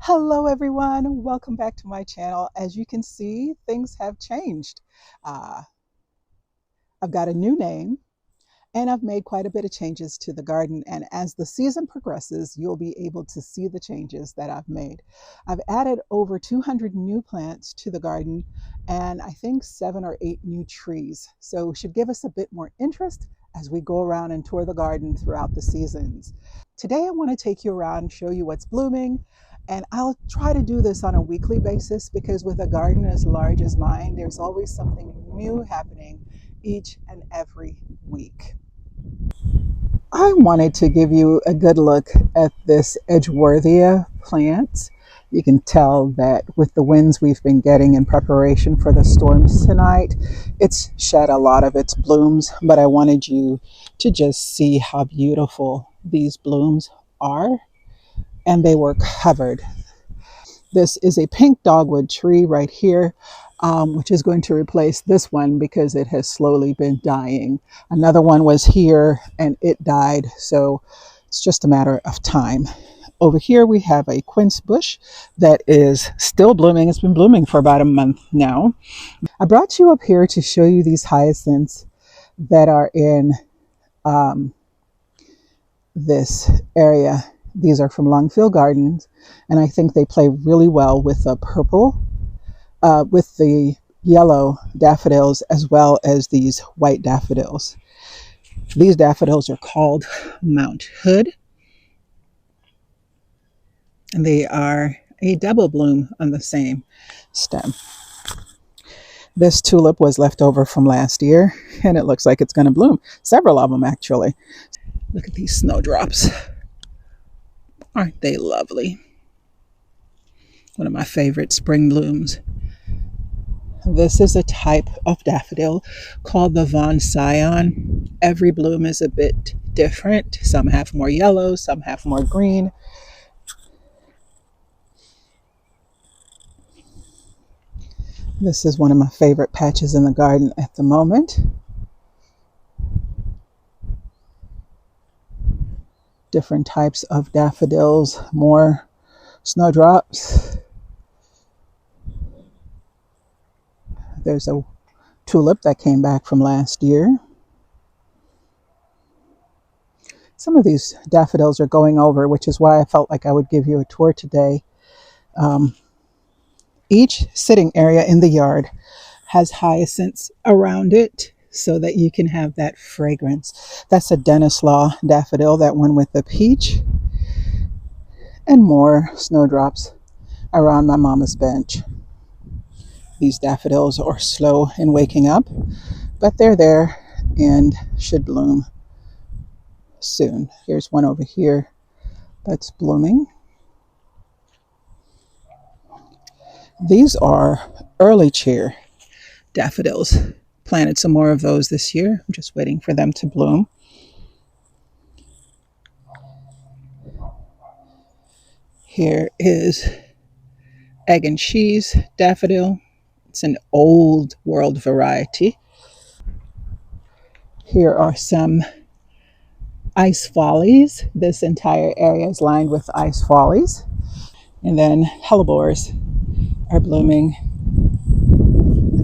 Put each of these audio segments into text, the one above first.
Hello everyone, welcome back to my channel. As you can see, things have changed. Uh, I've got a new name and I've made quite a bit of changes to the garden, and as the season progresses, you'll be able to see the changes that I've made. I've added over 200 new plants to the garden and I think 7 or 8 new trees. So it should give us a bit more interest as we go around and tour the garden throughout the seasons. Today I want to take you around and show you what's blooming, and I'll try to do this on a weekly basis because with a garden as large as mine, there's always something new happening each and every week. I wanted to give you a good look at this Edgeworthia plant. You can tell that with the winds we've been getting in preparation for the storms tonight, it's shed a lot of its blooms, but I wanted you to just see how beautiful these blooms are, and they were covered. This is a pink dogwood tree right here, which is going to replace this one because it has slowly been dying. Another one was here and it died, so it's just a matter of time. Over here we have a quince bush that is still blooming. It's been blooming for about a month now. I brought you up here to show you these hyacinths that are in this area. These are from Longfield Gardens, and I think they play really well with the purple, with the yellow daffodils, as well as these white daffodils. These daffodils are called Mount Hood, and they are a double bloom on the same stem. This tulip was left over from last year, and it looks like it's going to bloom. Several of them, actually. Look at these snowdrops. Aren't they lovely? One of my favorite spring blooms. This is a type of daffodil called the Von Scion. Every bloom is a bit different. Some have more yellow, some have more green. This is one of my favorite patches in the garden at the moment. Different types of daffodils, more snowdrops. There's a tulip that came back from last year. Some of these daffodils are going over, which is why I felt like I would give you a tour today. Each sitting area in the yard has hyacinths around it so that you can have that fragrance. That's a Dennislaw daffodil, that one with the peach, and more snowdrops around my mama's bench. These daffodils are slow in waking up, but they're there and should bloom soon. Here's one over here that's blooming. These are early cheer daffodils. Planted some more of those this year. I'm just waiting for them to bloom. Here is egg and cheese daffodil. It's an old world variety. Here are some ice follies. This entire area is lined with ice follies. And then hellebores are blooming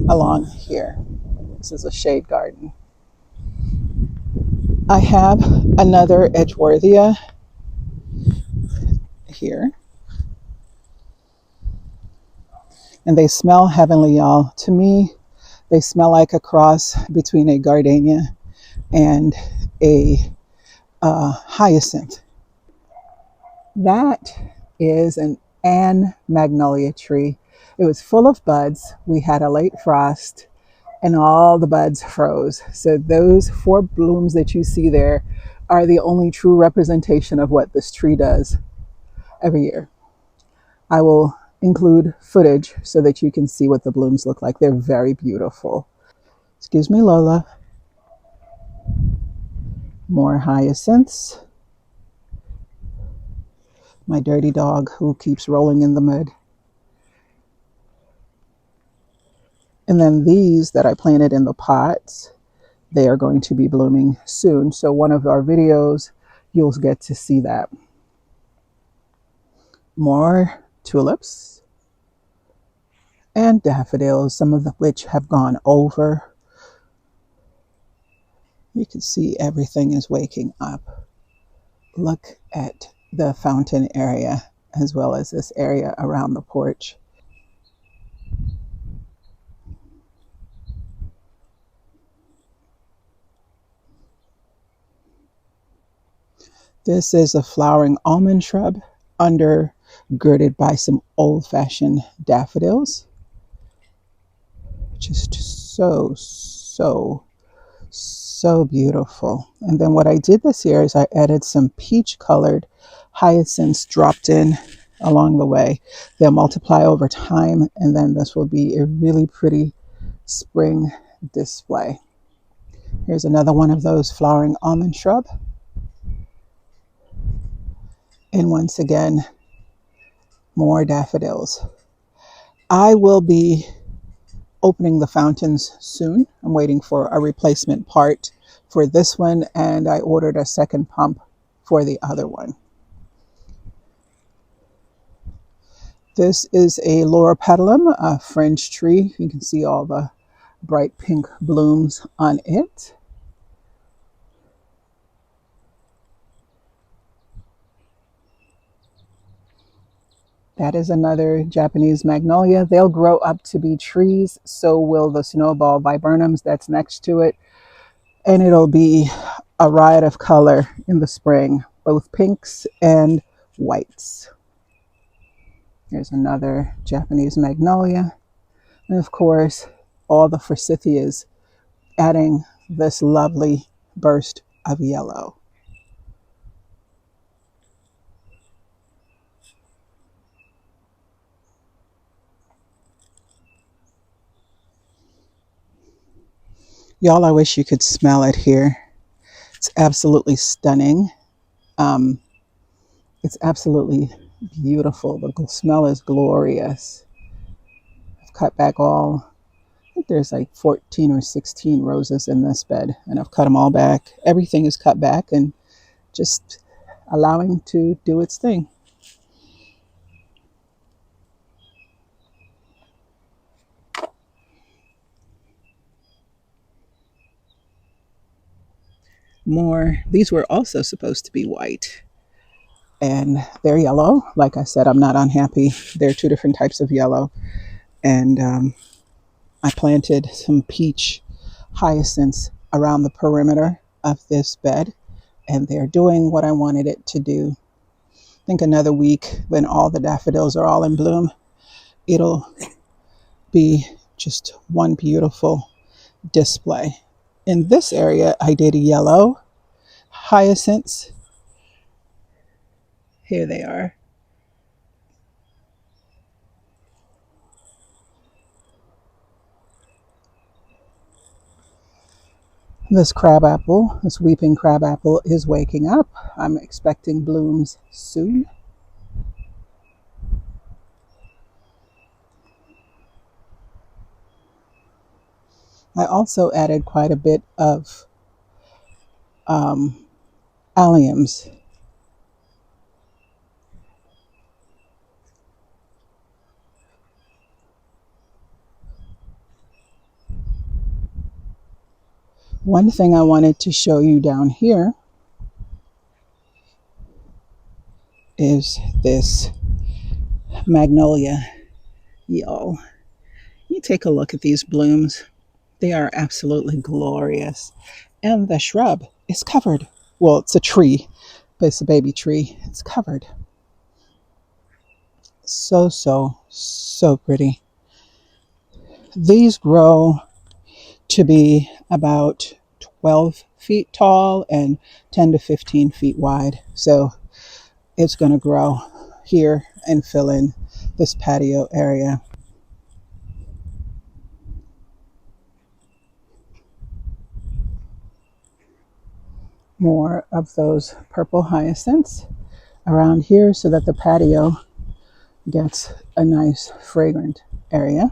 along here. This is a shade garden. I have another Edgeworthia here. And they smell heavenly, y'all. To me, they smell like a cross between a gardenia and a hyacinth. That is an Ann magnolia tree. It was full of buds. We had a late frost and all the buds froze. So those 4 blooms that you see there are the only true representation of what this tree does every year. I will include footage so that you can see what the blooms look like. They're very beautiful. Excuse me, Lola. More hyacinths. My dirty dog who keeps rolling in the mud. And then these that I planted in the pots, they are going to be blooming soon. So one of our videos, you'll get to see that. More tulips, and daffodils, some of which have gone over. You can see everything is waking up. Look at the fountain area as well as this area around the porch. This is a flowering almond shrub undergirded by some old-fashioned daffodils, which is just so beautiful. And then what I did this year is I added some peach colored hyacinths dropped in along the way. They'll multiply over time, and then this will be a really pretty spring display. Here's another one of those flowering almond shrub. And once again, more daffodils. I will be opening the fountains soon. I'm waiting for a replacement part for this one, and I ordered a second pump for the other one. This is a loropetalum, a French tree. You can see all the bright pink blooms on it. That is another Japanese magnolia. They'll grow up to be trees. So will the snowball viburnums that's next to it. And it'll be a riot of color in the spring, both pinks and whites. Here's another Japanese magnolia. And of course, all the forsythias adding this lovely burst of yellow. Y'all, I wish you could smell it here. It's absolutely stunning. Um, it's absolutely beautiful. The smell is glorious. I've cut back all, I think there's like 14 or 16 roses in this bed, and I've cut them all back. Everything is cut back and just allowing to do its thing. More, these were also supposed to be white, and they're yellow. Like I said, I'm not unhappy. There are two different types of yellow, and I planted some peach hyacinths around the perimeter of this bed, and they're doing what I wanted it to do. I think another week, when all the daffodils are all in bloom, it'll be just one beautiful display. In this area, I did yellow hyacinths. Here they are. This crabapple, this weeping crabapple, is waking up. I'm expecting blooms soon. I also added quite a bit of alliums. One thing I wanted to show you down here is this magnolia, y'all. You take a look at these blooms. They are absolutely glorious. And the shrub is covered. Well, it's a tree, but it's a baby tree. It's covered. So pretty. These grow to be about 12 feet tall and 10 to 15 feet wide. So it's going to grow here and fill in this patio area. More of those purple hyacinths around here so that the patio gets a nice fragrant area.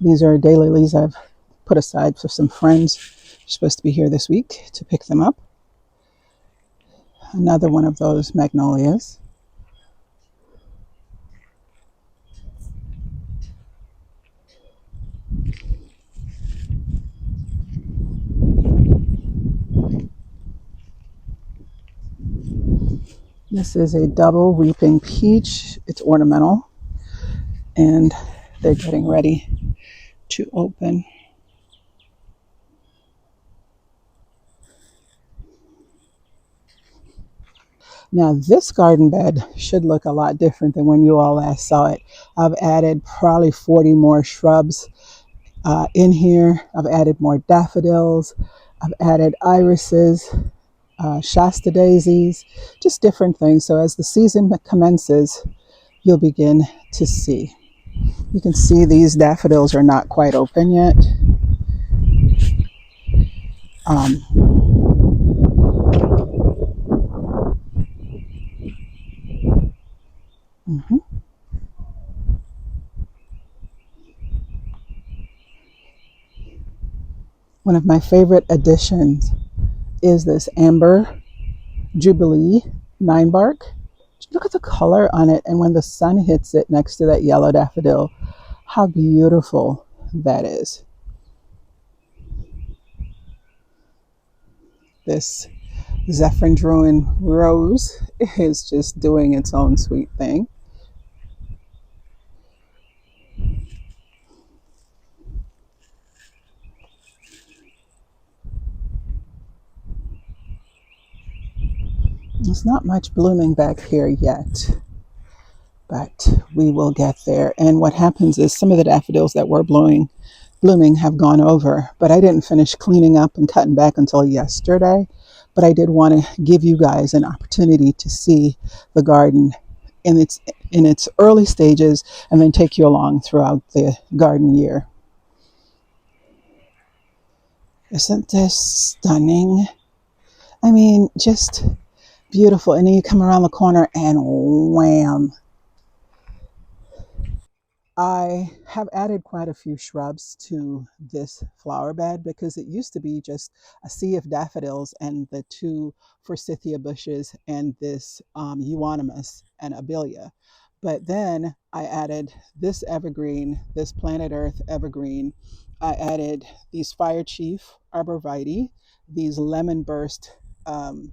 These are daylilies I've put aside for some friends who are supposed to be here this week to pick them up. Another one of those magnolias. This is a double weeping peach. It's ornamental, and they're getting ready to open. Now, this garden bed should look a lot different than when you all last saw it. I've added probably 40 more shrubs in here. I've added more daffodils. I've added irises, Shasta daisies, just different things. So as the season commences, you'll begin to see. You can see these daffodils are not quite open yet. Um, mhm. One of my favorite additions is this amber jubilee 9 bark. Look at the color on it, and when the sun hits it next to that yellow daffodil, how beautiful that is. This Zephyrdruin rose is just doing its own sweet thing. There's not much blooming back here yet, but we will get there. And what happens is some of the daffodils that were blooming have gone over, but I didn't finish cleaning up and cutting back until yesterday. But I did want to give you guys an opportunity to see the garden in its early stages, and then take you along throughout the garden year. Isn't this stunning? I mean, just beautiful. And then you come around the corner and wham. I have added quite a few shrubs to this flower bed because it used to be just a sea of daffodils and the 2 forsythia bushes and this euonymus and abelia. But then I added this evergreen, this planet Earth evergreen. I added these fire chief arborvitae, these lemon burst um,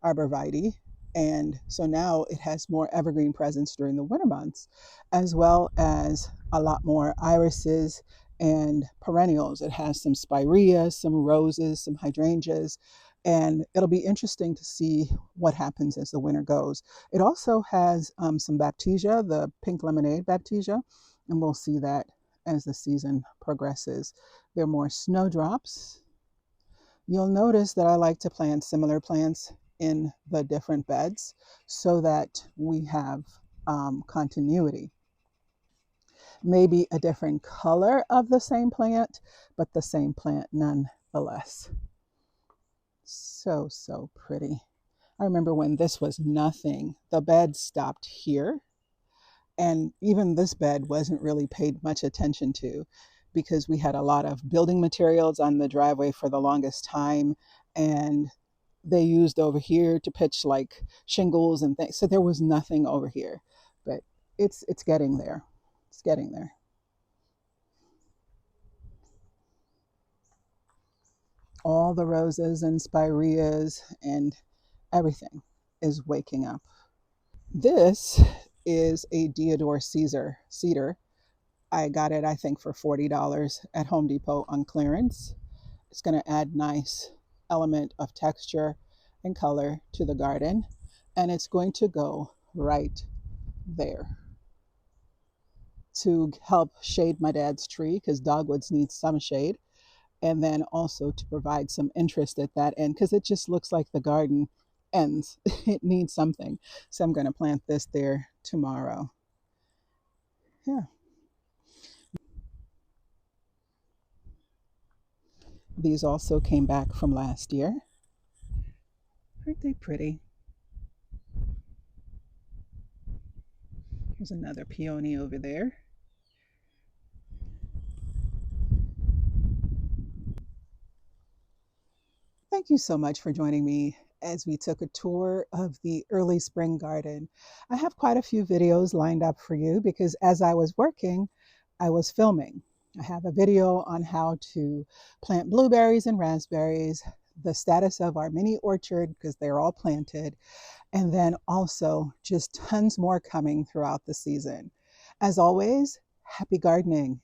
arborvitae. And so now it has more evergreen presence during the winter months, as well as a lot more irises and perennials. It has some spirea, some roses, some hydrangeas, and it'll be interesting to see what happens as the winter goes. It also has some baptisia, the pink lemonade baptisia, and we'll see that as the season progresses. There are more snowdrops. You'll notice that I like to plant similar plants in the different beds so that we have continuity. Maybe a different color of the same plant, but the same plant nonetheless. So, so pretty. I remember when this was nothing, the bed stopped here. And even this bed wasn't really paid much attention to because we had a lot of building materials on the driveway for the longest time. And they used over here to pitch like shingles and things. So there was nothing over here, but it's getting there. It's getting there. All the roses and spireas and everything is waking up. This is a Deodar Caesar cedar. I got it, I think, for $40 at Home Depot on clearance. It's going to add nice element of texture and color to the garden, and it's going to go right there to help shade my dad's tree because dogwoods need some shade, and then also to provide some interest at that end because it just looks like the garden ends. It needs something. So I'm going to plant this there tomorrow. Yeah. These also came back from last year. Aren't they pretty? Here's another peony over there. Thank you so much for joining me as we took a tour of the early spring garden. I have quite a few videos lined up for you because as I was working, I was filming. I have a video on how to plant blueberries and raspberries the status of our mini orchard because they're all planted, and then also just tons more coming throughout the season. As always, happy gardening.